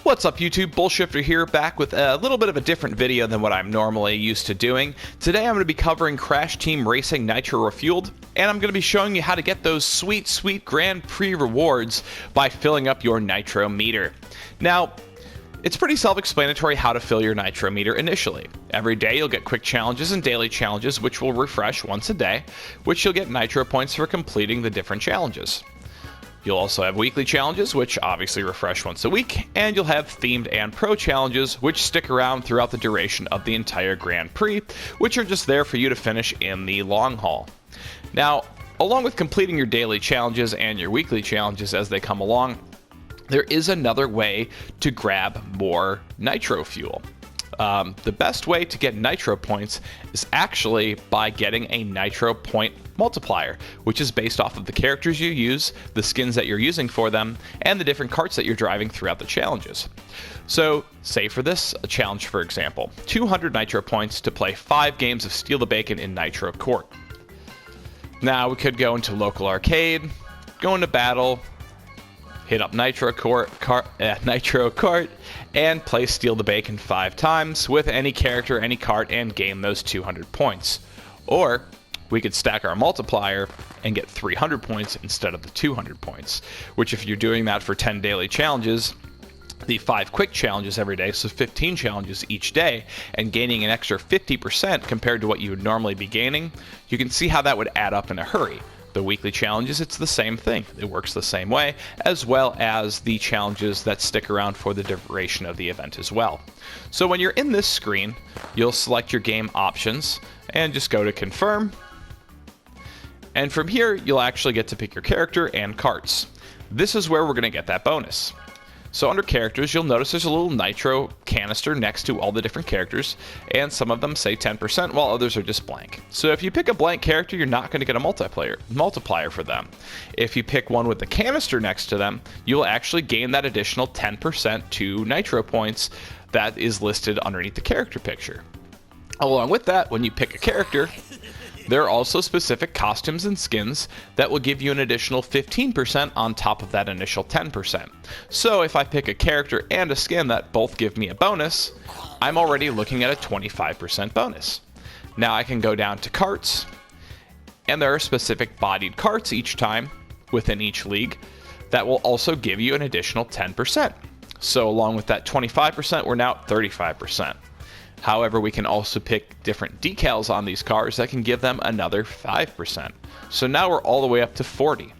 What's up YouTube, Bullshifter here, back with a little bit of a different video than what I'm normally used to doing. Today I'm going to be covering Crash Team Racing Nitro-Fueled, and I'm going to be showing you how to get those sweet Grand Prix rewards by filling up your Nitro meter. Now, it's pretty self-explanatory how to fill your Nitro meter initially. Every day you'll get quick challenges and daily challenges which will refresh once a day, which you'll get Nitro points for completing the different challenges. You'll also have weekly challenges, which obviously refresh once a week, and you'll have themed and pro challenges, which stick around throughout the duration of the entire Grand Prix, which are just there for you to finish in the long haul. Now, along with completing your daily challenges and your weekly challenges as they come along, there is another way to grab more Nitro fuel. The best way to get Nitro points is actually by getting a Nitro Point multiplier, which is based off of the characters you use, the skins that you're using for them, and the different carts that you're driving throughout the challenges. So, say for this challenge, for example, 200 Nitro points to play 5 games of Steal the Bacon in Nitro Court. Now, we could go into local arcade, go into battle, hit up Nitro Court, and play Steal the Bacon 5 times with any character, any cart, and gain those 200 points. Or we could stack our multiplier and get 300 points instead of the 200 points, which if you're doing that for 10 daily challenges, the 5 quick challenges every day, so 15 challenges each day, and gaining an extra 50% compared to what you would normally be gaining, you can see how that would add up in a hurry. The weekly challenges, it's the same thing. It works the same way, as well as the challenges that stick around for the duration of the event as well. So when you're in this screen, you'll select your game options and just go to confirm. And from here, you'll actually get to pick your character and carts. This is where we're going to get that bonus. So under characters, you'll notice there's a little Nitro canister next to all the different characters, and some of them say 10%, while others are just blank. So if you pick a blank character, you're not going to get a multiplier for them. If you pick one with the canister next to them, you'll actually gain that additional 10% to Nitro points that is listed underneath the character picture. Along with that, when you pick a character, there are also specific costumes and skins that will give you an additional 15% on top of that initial 10%. So if I pick a character and a skin that both give me a bonus, I'm already looking at a 25% bonus. Now I can go down to carts, and there are specific bodied carts each time within each league that will also give you an additional 10%. So along with that 25%, we're now at 35%. However, we can also pick different decals on these cars that can give them another 5%. So now we're all the way up to 40.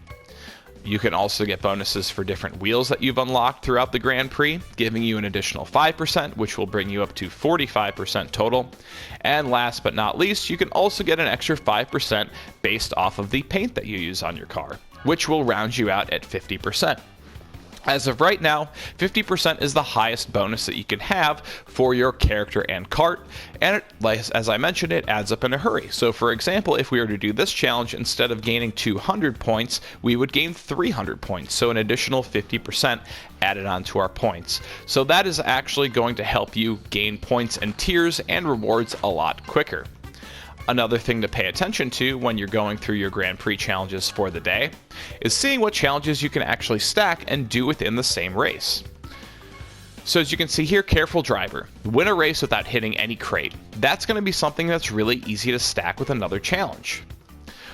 You can also get bonuses for different wheels that you've unlocked throughout the Grand Prix, giving you an additional 5%, which will bring you up to 45% total. And last but not least, you can also get an extra 5% based off of the paint that you use on your car, which will round you out at 50%. As of right now, 50% is the highest bonus that you can have for your character and cart, and as I mentioned, it adds up in a hurry. So for example, if we were to do this challenge, instead of gaining 200 points, we would gain 300 points, so an additional 50% added onto our points. So that is actually going to help you gain points and tiers and rewards a lot quicker. Another thing to pay attention to when you're going through your Grand Prix challenges for the day is seeing what challenges you can actually stack and do within the same race. So as you can see here, Careful Driver, win a race without hitting any crate. That's going to be something that's really easy to stack with another challenge.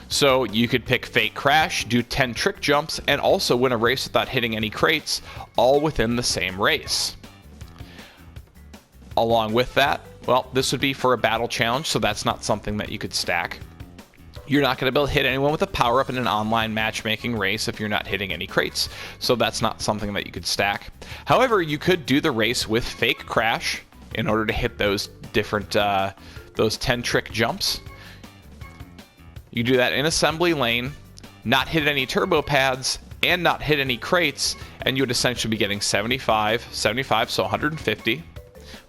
So you could pick Fake Crash, do 10 trick jumps, and also win a race without hitting any crates, all within the same race. Along with that, well, this would be for a battle challenge, so that's not something that you could stack. You're not going to be able to hit anyone with a power-up in an online matchmaking race if you're not hitting any crates, so that's not something that you could stack. However, you could do the race with Fake Crash in order to hit those different, those 10 trick jumps. You do that in assembly lane, not hit any turbo pads, and not hit any crates, and you would essentially be getting 75, so 150.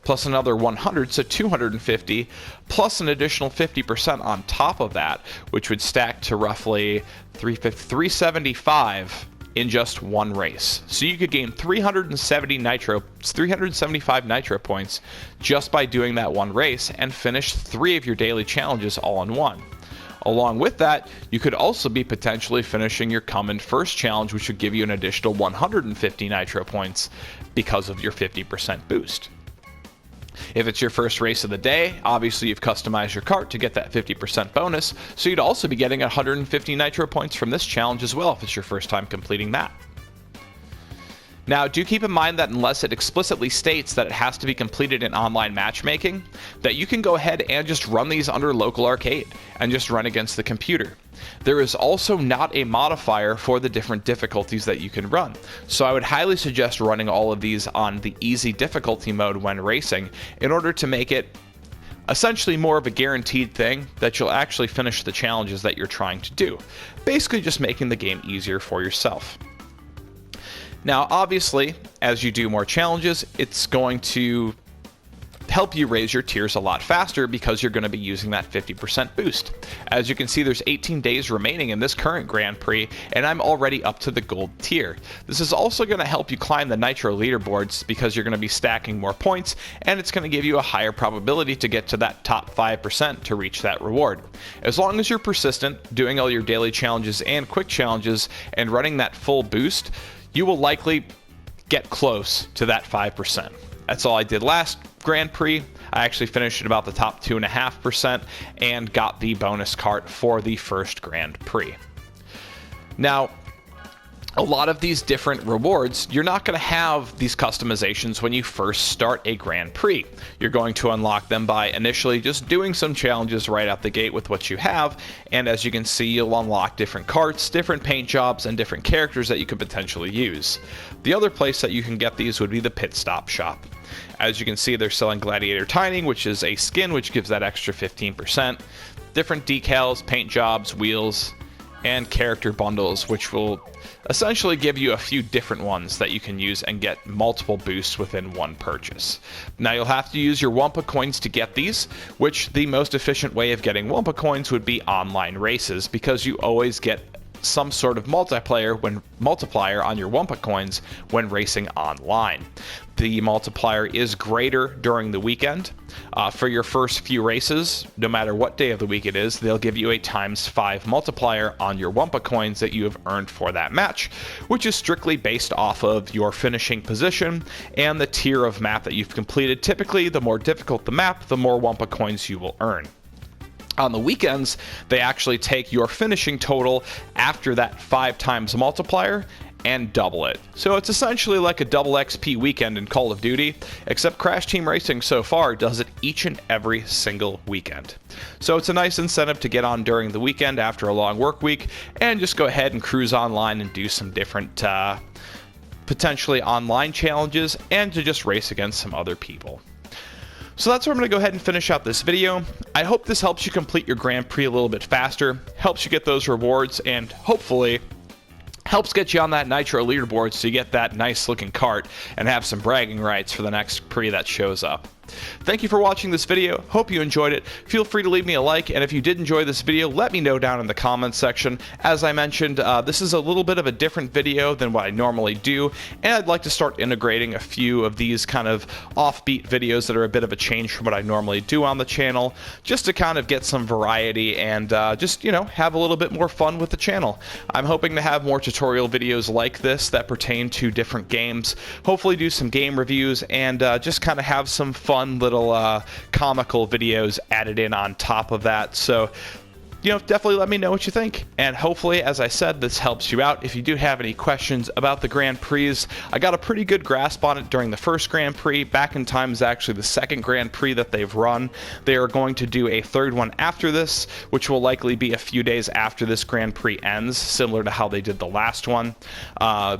Plus another 100, so 250, plus an additional 50% on top of that, which would stack to roughly 375 in just one race. So you could gain 375 Nitro points just by doing that one race and finish 3 of your daily challenges all in one. Along with that, you could also be potentially finishing your come in first challenge, which would give you an additional 150 Nitro points because of your 50% boost. If it's your first race of the day, obviously you've customized your cart to get that 50% bonus, so you'd also be getting 150 Nitro points from this challenge as well if it's your first time completing that. Now, do keep in mind that unless it explicitly states that it has to be completed in online matchmaking, that you can go ahead and just run these under local arcade and just run against the computer. There is also not a modifier for the different difficulties that you can run, so I would highly suggest running all of these on the easy difficulty mode when racing in order to make it essentially more of a guaranteed thing that you'll actually finish the challenges that you're trying to do, basically just making the game easier for yourself. Now, obviously, as you do more challenges, it's going to help you raise your tiers a lot faster because you're going to be using that 50% boost. As you can see, there's 18 days remaining in this current Grand Prix, and I'm already up to the gold tier. This is also going to help you climb the Nitro leaderboards because you're going to be stacking more points, and it's going to give you a higher probability to get to that top 5% to reach that reward. As long as you're persistent, doing all your daily challenges and quick challenges, and running that full boost, you will likely get close to that 5%. That's all I did last Grand Prix. I actually finished at about the top 2.5% and got the bonus cart for the first Grand Prix. Now, a lot of these different rewards, you're not going to have these customizations when you first start a Grand Prix. You're going to unlock them by initially just doing some challenges right out the gate with what you have, and as you can see, you'll unlock different carts, different paint jobs, and different characters that you could potentially use. The other place that you can get these would be the Pitstop Shop. As you can see, they're selling Gladiator Tining, which is a skin which gives that extra 15%, different decals, paint jobs, wheels, and character bundles, which will essentially give you a few different ones that you can use and get multiple boosts within one purchase. Now, you'll have to use your Wumpa coins to get these, which the most efficient way of getting Wumpa coins would be online races, because you always get some sort of multiplier on your Wumpa coins when racing online. The multiplier is greater during the weekend. For your first few races, no matter what day of the week it is, they'll give you a ×5 multiplier on your Wumpa coins that you have earned for that match, which is strictly based off of your finishing position and the tier of map that you've completed. Typically, the more difficult the map, the more Wumpa coins you will earn. On the weekends, they actually take your finishing total after that 5 multiplier and double it. So it's essentially like a double XP weekend in Call of Duty, except Crash Team Racing so far does it each and every single weekend. So it's a nice incentive to get on during the weekend after a long work week and just go ahead and cruise online and do some different potentially online challenges and to just race against some other people. So that's where I'm going to go ahead and finish out this video. I hope this helps you complete your Grand Prix a little bit faster, helps you get those rewards, and hopefully helps get you on that Nitro leaderboard so you get that nice looking cart and have some bragging rights for the next Prix that shows up. Thank you for watching this video. Hope you enjoyed it. Feel free to leave me a like, and if you did enjoy this video, let me know down in the comments section. As I mentioned, this is a little bit of a different video than what I normally do, and I'd like to start integrating a few of these kind of offbeat videos that are a bit of a change from what I normally do on the channel, just to kind of get some variety and just, you know, have a little bit more fun with the channel. I'm hoping to have more tutorial videos like this that pertain to different games, hopefully do some game reviews, and just kind of have some fun little comical videos added in on top of that. So, you know, definitely let me know what you think. And hopefully, as I said, this helps you out. If you do have any questions about the Grand Prix, I got a pretty good grasp on it during the first Grand Prix. Back in time is actually the second Grand Prix that they've run. They are going to do a third one after this, which will likely be a few days after this Grand Prix ends, similar to how they did the last one,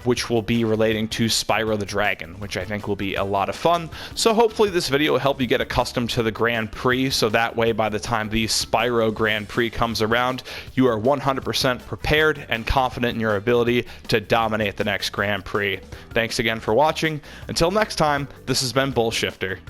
which will be relating to Spyro the Dragon, which I think will be a lot of fun. So hopefully this video will help you get accustomed to the Grand Prix, so that way by the time the Spyro Grand Prix comes around, you are 100% prepared and confident in your ability to dominate the next Grand Prix. Thanks again for watching. Until next time, this has been Bullshifter.